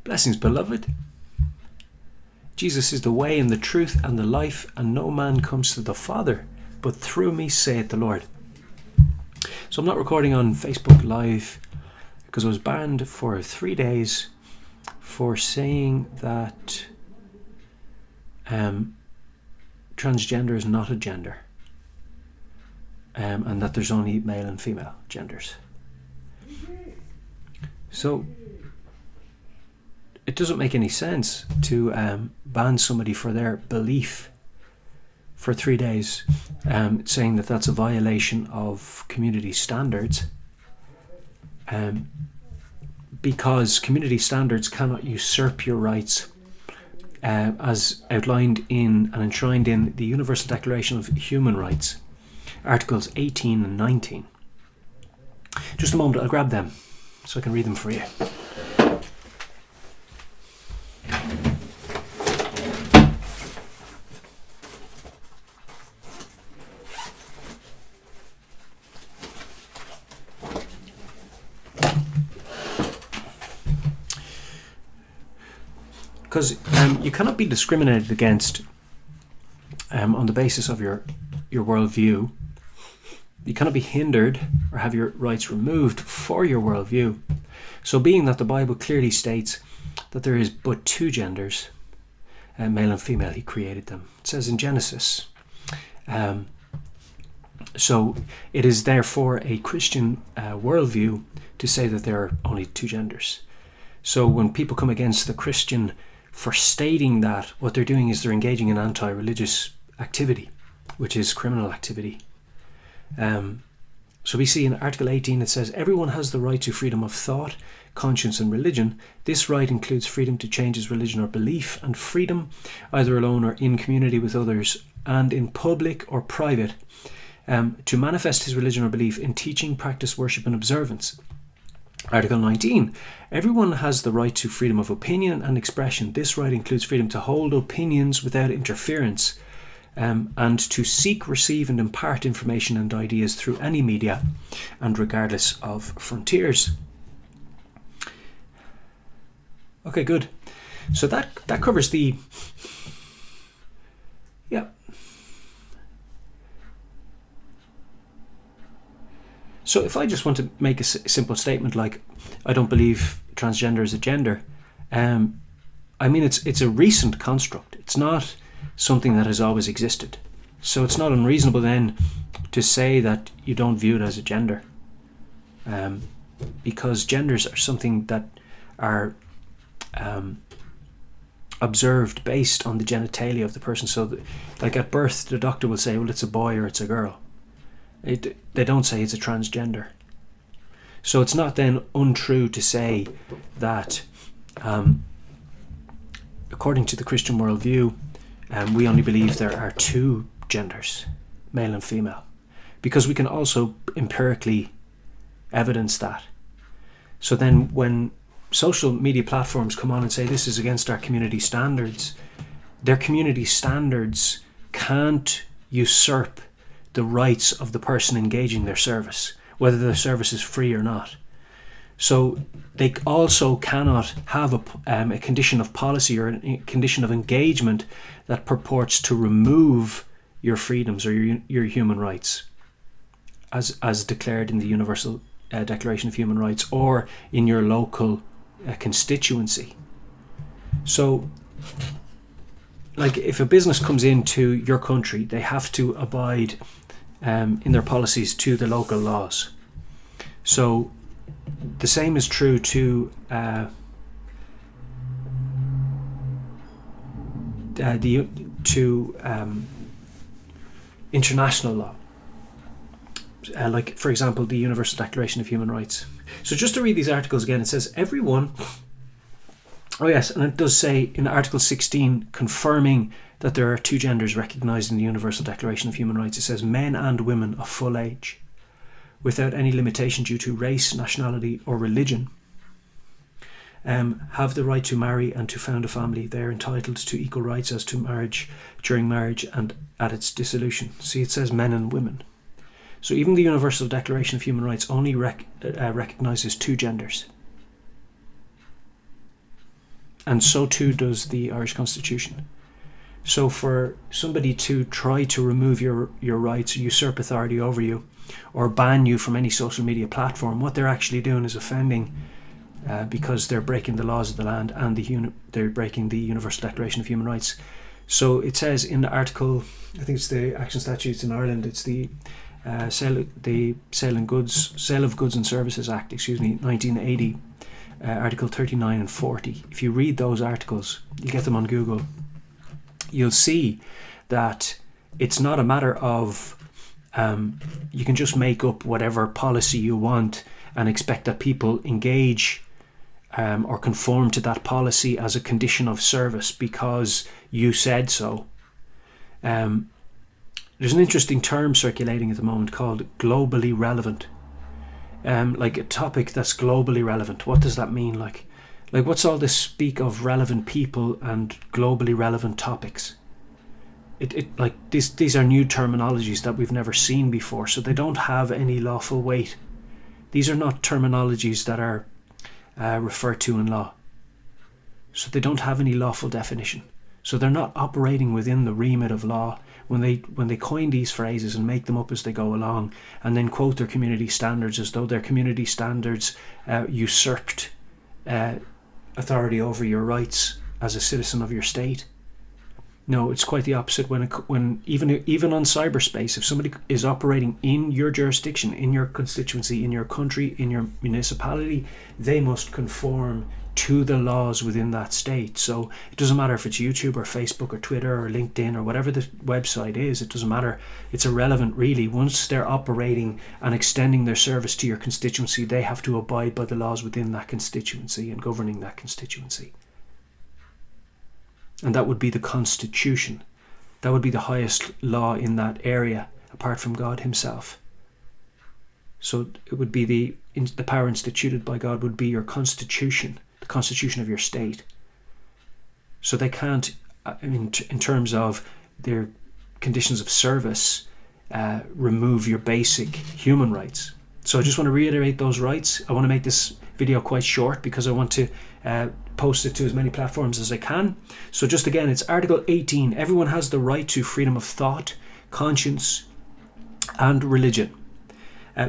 Blessings, beloved. Jesus is the way and the truth and the life, and no man comes to the Father but through me, saith the Lord. So I'm not recording on Facebook Live because I was banned for 3 days for saying that transgender is not a gender, and that there's only male and female genders. So it doesn't make any sense to ban somebody for their belief for 3 days, saying that that's a violation of community standards, because community standards cannot usurp your rights, as outlined in and enshrined in the Universal Declaration of Human Rights, Articles 18 and 19. Just a moment, I'll grab them so I can read them for you. Because you cannot be discriminated against on the basis of your worldview. You cannot be hindered or have your rights removed for your worldview. So being that the Bible clearly states that there is but two genders, male and female, he created them. It says in Genesis. So it is therefore a Christian worldview to say that there are only two genders. So when people come against the Christian for stating that, what they're doing is they're engaging in anti-religious activity, which is criminal activity. So we see in Article 18 it says, everyone has the right to freedom of thought, conscience and religion. This right includes freedom to change his religion or belief, and freedom, either alone or in community with others, and in public or private, to manifest his religion or belief in teaching, practice, worship and observance. Article 19. Everyone has the right to freedom of opinion and expression. This right includes freedom to hold opinions without interference, and to seek, receive and impart information and ideas through any media and regardless of frontiers. Okay, good. So that covers the... Yeah. So if I just want to make a simple statement like, I don't believe transgender is a gender, I mean, it's a recent construct. It's not something that has always existed. So it's not unreasonable then to say that you don't view it as a gender, because genders are something that are observed based on the genitalia of the person. So like at birth, the doctor will say, well, it's a boy or it's a girl. They don't say it's a transgender. So it's not then untrue to say that according to the Christian worldview, we only believe there are two genders, male and female, because we can also empirically evidence that. So then when social media platforms come on and say this is against our community standards, their community standards can't usurp the rights of the person engaging their service, whether the service is free or not. So they also cannot have a condition of policy or a condition of engagement that purports to remove your freedoms or your human rights, as declared in the Universal Declaration of Human Rights or in your local constituency. So like if a business comes into your country, they have to abide in their policies to the local laws. So the same is true to international law. Like, for example, the Universal Declaration of Human Rights. So just to read these articles again, it says everyone... Oh yes, and it does say in Article 16, confirming that there are two genders recognised in the Universal Declaration of Human Rights. It says men and women of full age, without any limitation due to race, nationality or religion, have the right to marry and to found a family. They are entitled to equal rights as to marriage, during marriage and at its dissolution. See, it says men and women. So even the Universal Declaration of Human Rights only recognises two genders. and so too does the Irish Constitution. So for somebody to try to remove your rights, usurp authority over you, or ban you from any social media platform, what they're actually doing is offending, because they're breaking the laws of the land, and they're breaking the Universal Declaration of Human Rights. So it says in the article, I think it's the Action Statutes in Ireland, it's the Sale of Goods and Services Act, 1980, Article 39 and 40. If you read those articles, you get them on Google, you'll see that it's not a matter of you can just make up whatever policy you want and expect that people engage or conform to that policy as a condition of service because you said so. There's an interesting term circulating at the moment called globally relevant. Like a topic that's globally relevant. What does that mean? Like what's all this speak of relevant people and globally relevant topics? It like these are new terminologies that we've never seen before, so they don't have any lawful weight. These are not terminologies that are referred to in law, so they don't have any lawful definition. So they're not operating within the remit of law when they coin these phrases and make them up as they go along, and then quote their community standards as though their community standards usurped authority over your rights as a citizen of your state. No, it's quite the opposite. When even on cyberspace, if somebody is operating in your jurisdiction, in your constituency, in your country, in your municipality, they must conform to the laws within that state. So it doesn't matter if it's YouTube or Facebook or Twitter or LinkedIn or whatever the website is. It doesn't matter. It's irrelevant, really. Once they're operating and extending their service to your constituency, they have to abide by the laws within that constituency and governing that constituency. And that would be the Constitution. That would be the highest law in that area, apart from God himself. So it would be the power instituted by God would be your constitution, the constitution of your state. So they can't, in terms of their conditions of service, remove your basic human rights. So I just want to reiterate those rights. I want to make this video quite short because I want to post it to as many platforms as I can. So just again, it's Article 18. Everyone has the right to freedom of thought, conscience, and religion.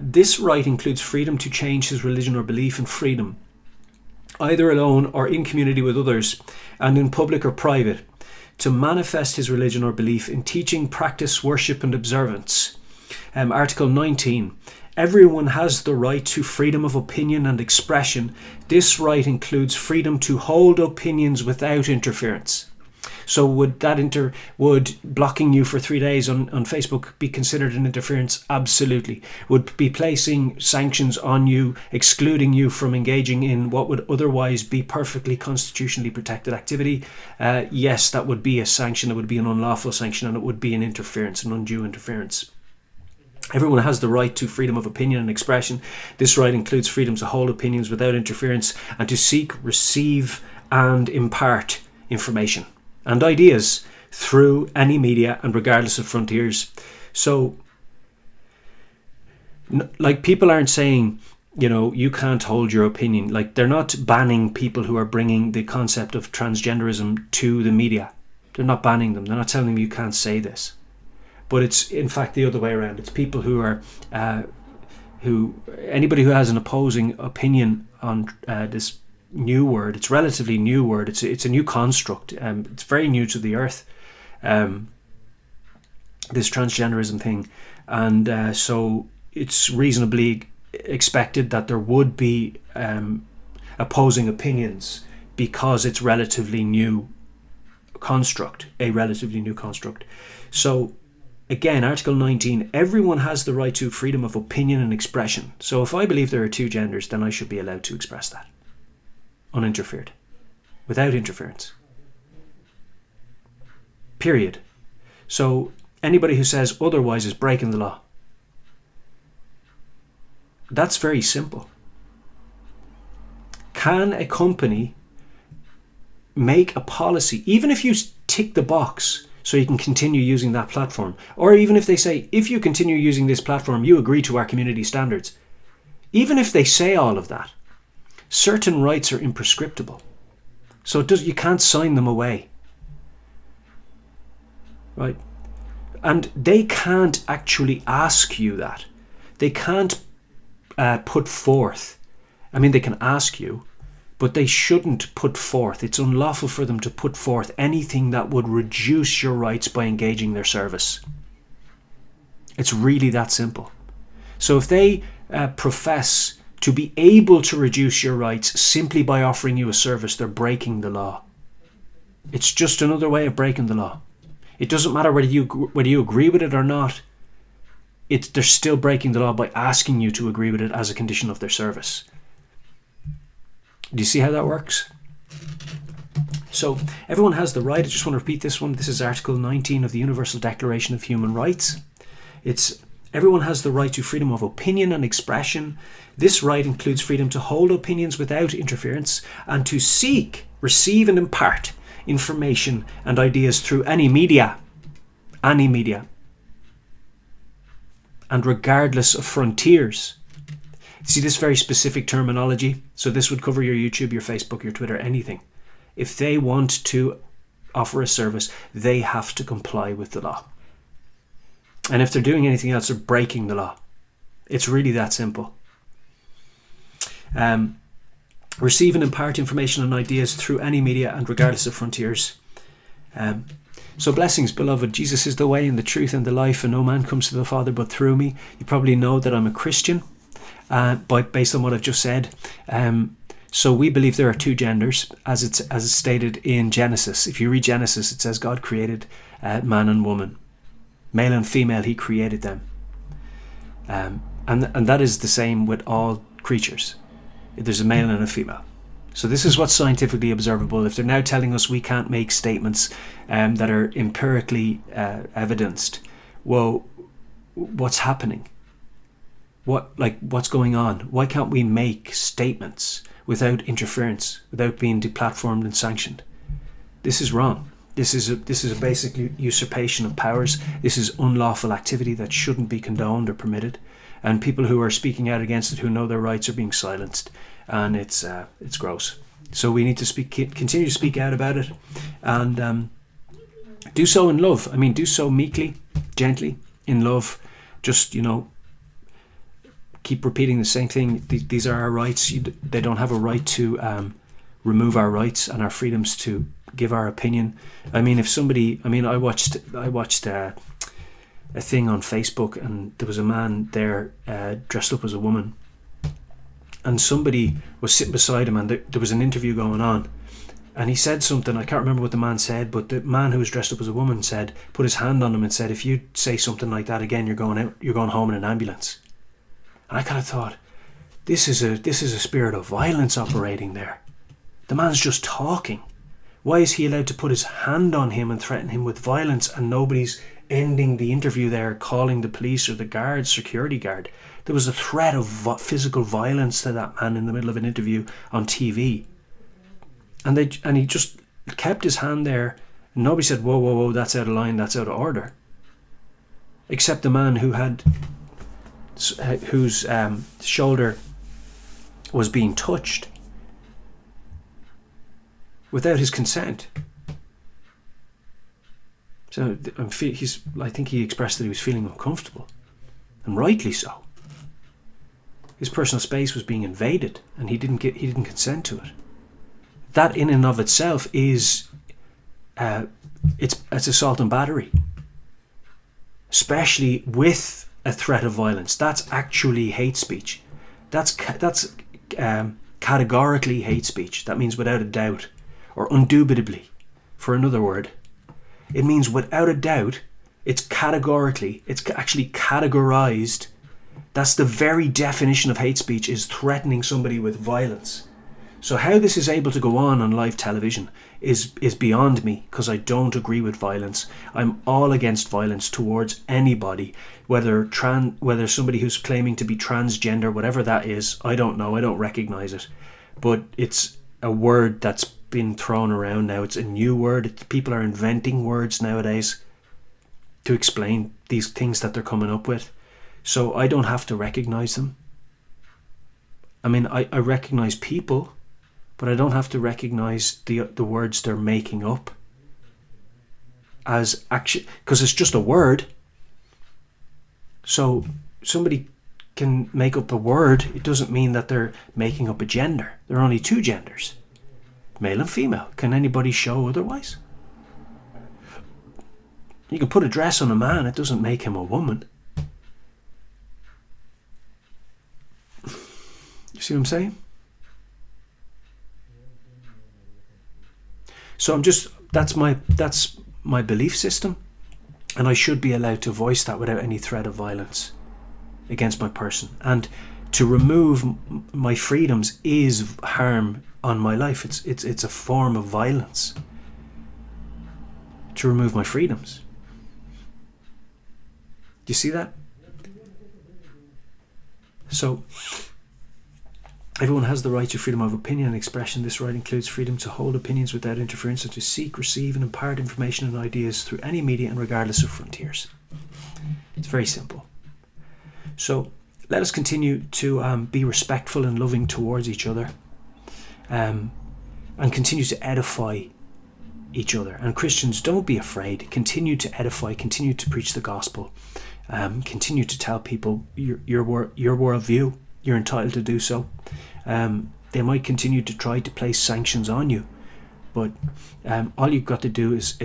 This right includes freedom to change his religion or belief, and freedom, either alone or in community with others, and in public or private, to manifest his religion or belief in teaching, practice, worship, and observance. Article 19. Everyone has the right to freedom of opinion and expression. This right includes freedom to hold opinions without interference. So would blocking you for 3 days on Facebook be considered an interference? Absolutely. Would be placing sanctions on you, excluding you from engaging in what would otherwise be perfectly constitutionally protected activity? Yes, that would be a sanction. It would be an unlawful sanction, and it would be an interference, an undue interference. Everyone has the right to freedom of opinion and expression. This right includes freedom to hold opinions without interference and to seek, receive, and impart information and ideas through any media and regardless of frontiers. So, like, people aren't saying, you can't hold your opinion. Like, they're not banning people who are bringing the concept of transgenderism to the media. They're not banning them. They're not telling them you can't say this. But it's in fact the other way around. It's people who are, anybody who has an opposing opinion on this new word. It's a relatively new word. It's a new construct. It's very new to the earth. This transgenderism thing, and so it's reasonably expected that there would be opposing opinions because it's relatively new construct, a relatively new construct. So. Again, Article 19, everyone has the right to freedom of opinion and expression. So if I believe there are two genders, then I should be allowed to express that. Uninterfered. Without interference. Period. So anybody who says otherwise is breaking the law. That's very simple. Can a company make a policy, even if you tick the box so you can continue using that platform, or even if they say, if you continue using this platform, you agree to our community standards. Even if they say all of that, certain rights are imprescriptible. So you can't sign them away. Right? And they can't actually ask you that. They can't put forth. I mean, they can ask you, but they shouldn't put forth. It's unlawful for them to put forth anything that would reduce your rights by engaging their service. It's really that simple. So if they profess to be able to reduce your rights simply by offering you a service, they're breaking the law. It's just another way of breaking the law. It doesn't matter whether you agree with it or not. They're still breaking the law by asking you to agree with it as a condition of their service. Do you see how that works? So everyone has the right. I just want to repeat this one. This is Article 19 of the Universal Declaration of Human Rights. Everyone has the right to freedom of opinion and expression. This right includes freedom to hold opinions without interference and to seek, receive and impart information and ideas through any media, and regardless of frontiers. See this very specific terminology? So this would cover your YouTube, your Facebook, your Twitter, anything. If they want to offer a service, they have to comply with the law. And if they're doing anything else, they're breaking the law. It's really that simple. Receive and impart information and ideas through any media and regardless of frontiers. So blessings, beloved. Jesus is the way and the truth and the life, and no man comes to the Father but through me. You probably know that I'm a Christian, based on what I've just said. So we believe there are two genders, as it's stated in Genesis. If you read Genesis, it says God created man and woman. Male and female, he created them. And that is the same with all creatures. There's a male and a female. So this is what's scientifically observable. If they're now telling us we can't make statements that are empirically evidenced, well, what's happening? What's going on? Why can't we make statements without interference, without being deplatformed and sanctioned? This is wrong. This is a basic usurpation of powers. This is unlawful activity that shouldn't be condoned or permitted. And people who are speaking out against it, who know their rights, are being silenced, and it's gross. So we need to continue to speak out about it, and do so in love. I mean, do so meekly, gently, in love. Just keep repeating the same thing. These are our rights. They don't have a right to remove our rights and our freedoms to give our opinion. I mean, I watched a thing on Facebook, and there was a man there dressed up as a woman, and somebody was sitting beside him, and there was an interview going on, and he said something. I can't remember what the man said, but the man who was dressed up as a woman put his hand on him and said, if you say something like that again, you're going home in an ambulance. And I kind of thought, this is a spirit of violence operating there. The man's just talking. Why is he allowed to put his hand on him and threaten him with violence, and nobody's ending the interview there, calling the police or the security guard? There was a threat of physical violence to that man in the middle of an interview on TV, and he just kept his hand there, and nobody said, whoa, that's out of line, that's out of order, except the man whose shoulder was being touched without his consent. So I think he expressed that he was feeling uncomfortable, and rightly so. His personal space was being invaded, and he didn't consent to it. That in and of itself is it's assault and battery, especially with a threat of violence. That's actually hate speech. That's categorically hate speech. That means without a doubt, or undubitably, for another word. It means without a doubt. It's actually categorized. That's the very definition of hate speech, is threatening somebody with violence. So how this is able to go on live television is beyond me, because I don't agree with violence. I'm all against violence towards anybody, whether somebody who's claiming to be transgender, whatever that is. I don't know. I don't recognize it. But it's a word that's been thrown around now. It's a new word. People are inventing words nowadays to explain these things that they're coming up with. So I don't have to recognize them. I mean, I recognize people, but I don't have to recognize the words they're making up as action, because it's just a word. So somebody can make up a word. It doesn't mean that they're making up a gender. There are only two genders, male and female. Can anybody show otherwise? You can put a dress on a man, it doesn't make him a woman. You see what I'm saying? So that's my belief system, and I should be allowed to voice that without any threat of violence against my person. And to remove my freedoms is harm on my life. It's a form of violence to remove my freedoms. Do you see that? So everyone has the right to freedom of opinion and expression. This right includes freedom to hold opinions without interference and to seek, receive and impart information and ideas through any media and regardless of frontiers. It's very simple. So let us continue to be respectful and loving towards each other, and continue to edify each other. And Christians, don't be afraid. Continue to edify, continue to preach the gospel, continue to tell people your worldview. You're entitled to do so. They might continue to try to place sanctions on you, but all you've got to do is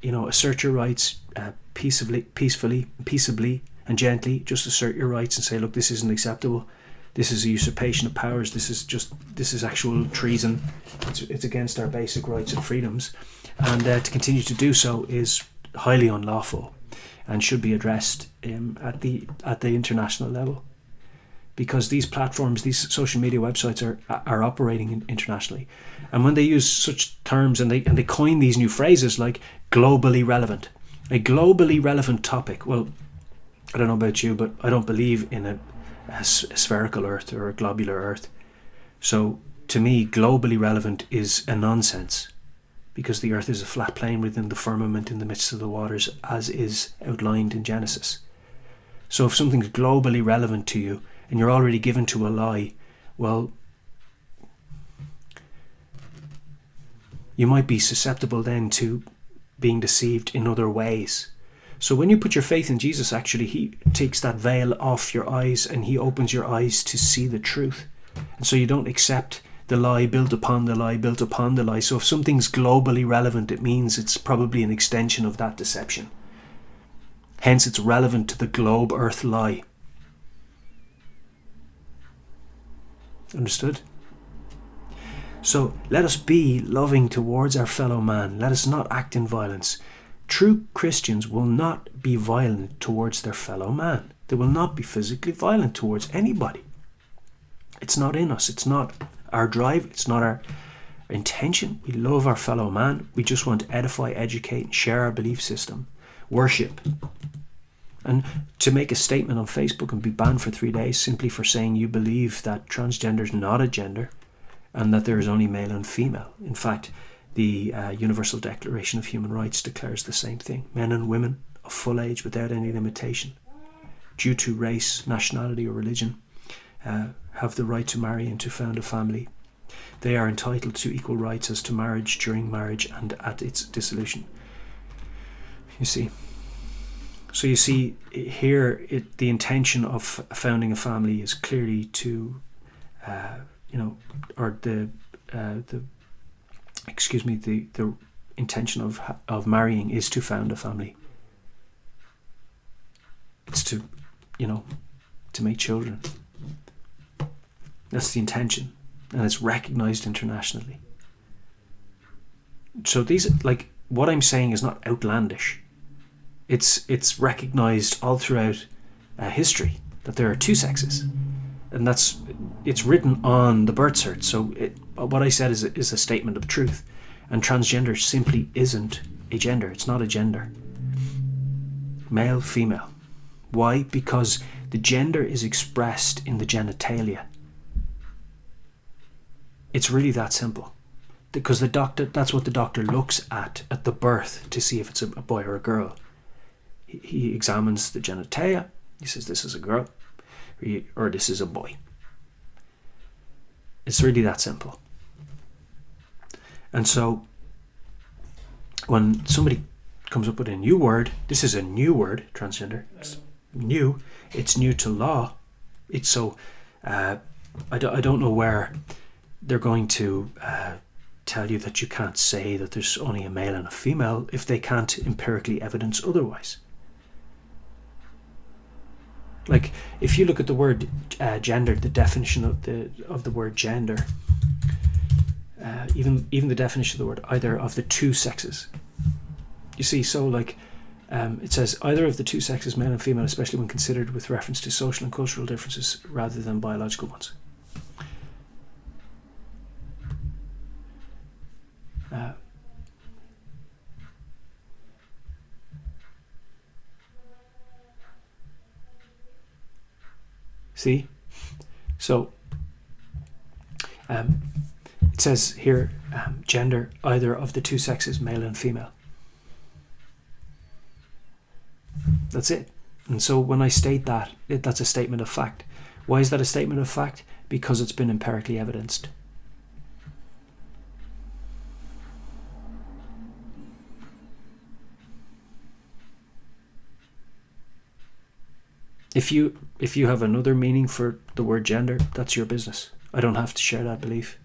assert your rights peacefully, and gently. Just assert your rights and say, look, this isn't acceptable. This is a usurpation of powers. This is actual treason. It's against our basic rights and freedoms, and to continue to do so is highly unlawful and should be addressed at the international level. Because these platforms, these social media websites are operating internationally, and when they use such terms and they coin these new phrases like globally relevant, a globally relevant topic. Well, I don't know about you, but I don't believe in a spherical Earth or a globular Earth. So to me, globally relevant is a nonsense, because the Earth is a flat plane within the firmament in the midst of the waters, as is outlined in Genesis. So if something's globally relevant to you, and you're already given to a lie, well, you might be susceptible then to being deceived in other ways. So when you put your faith in Jesus, actually, he takes that veil off your eyes and he opens your eyes to see the truth. And so you don't accept the lie built upon the lie built upon the lie. So if something's globally relevant, it means it's probably an extension of that deception. Hence, it's relevant to the globe earth lie. Understood? So let us be loving towards our fellow man. Let us not act in violence. True Christians will not be violent towards their fellow man. They will not be physically violent towards anybody. It's not in us. It's not our drive. It's not our intention. We love our fellow man. We just want to edify, educate, and share our belief system. Worship. And to make a statement on Facebook and be banned for 3 days simply for saying you believe that transgender is not a gender and that there is only male and female. In fact, the Universal Declaration of Human Rights declares the same thing. Men and women of full age without any limitation, due to race, nationality or religion, have the right to marry and to found a family. They are entitled to equal rights as to marriage, during marriage and at its dissolution. You see. So you see here, the intention of founding a family is clearly to, the intention of marrying is to found a family. It's to make children. That's the intention, and it's recognized internationally. So what I'm saying is not outlandish. It's recognized all throughout history that there are two sexes, and it's written on the birth cert. So what I said is a statement of truth, and transgender simply isn't a gender. It's not a gender. Male, female. Why? Because the gender is expressed in the genitalia. It's really that simple. Because that's what the doctor looks at the birth to see if it's a boy or a girl. He examines the genitalia. He says this is a girl or this is a boy. It's really that simple. And so when somebody comes up with a new word, this is a new word, transgender, it's new to law. It's so I don't know where they're going to tell you that you can't say that there's only a male and a female if they can't empirically evidence otherwise. Like, if you look at the word gender, the definition of the word gender, even the definition of the word either of the two sexes. You see, so like it says either of the two sexes, male and female, especially when considered with reference to social and cultural differences rather than biological ones. See? So it says here gender, either of the two sexes, male and female. That's it. And so when I state that, that's a statement of fact. Why is that a statement of fact? Because it's been empirically evidenced. If you have another meaning for the word gender, that's your business. I don't have to share that belief.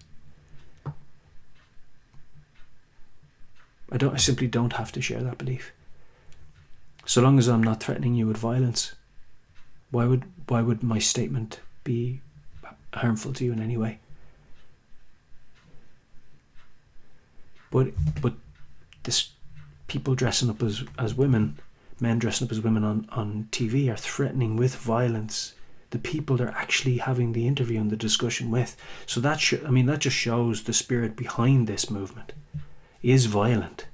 I simply don't have to share that belief. So long as I'm not threatening you with violence, why would my statement be harmful to you in any way? But this people dressing up as women, men dressing up as women on TV, are threatening with violence the people they're actually having the interview and the discussion with. So that just shows the spirit behind this movement is violent.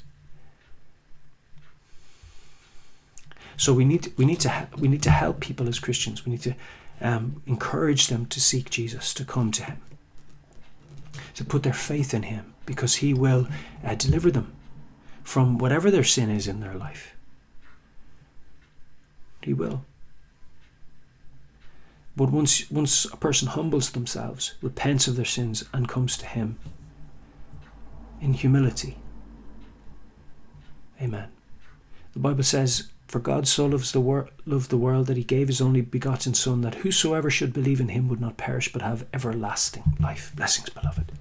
So we need to help people as Christians. We need to encourage them to seek Jesus, to come to him, to put their faith in him, because he will deliver them from whatever their sin is in their life. He will. But once a person humbles themselves, repents of their sins, and comes to him in humility. Amen. The Bible says, "For God so loved the world that he gave his only begotten Son, that whosoever should believe in him would not perish but have everlasting life." Blessings, beloved.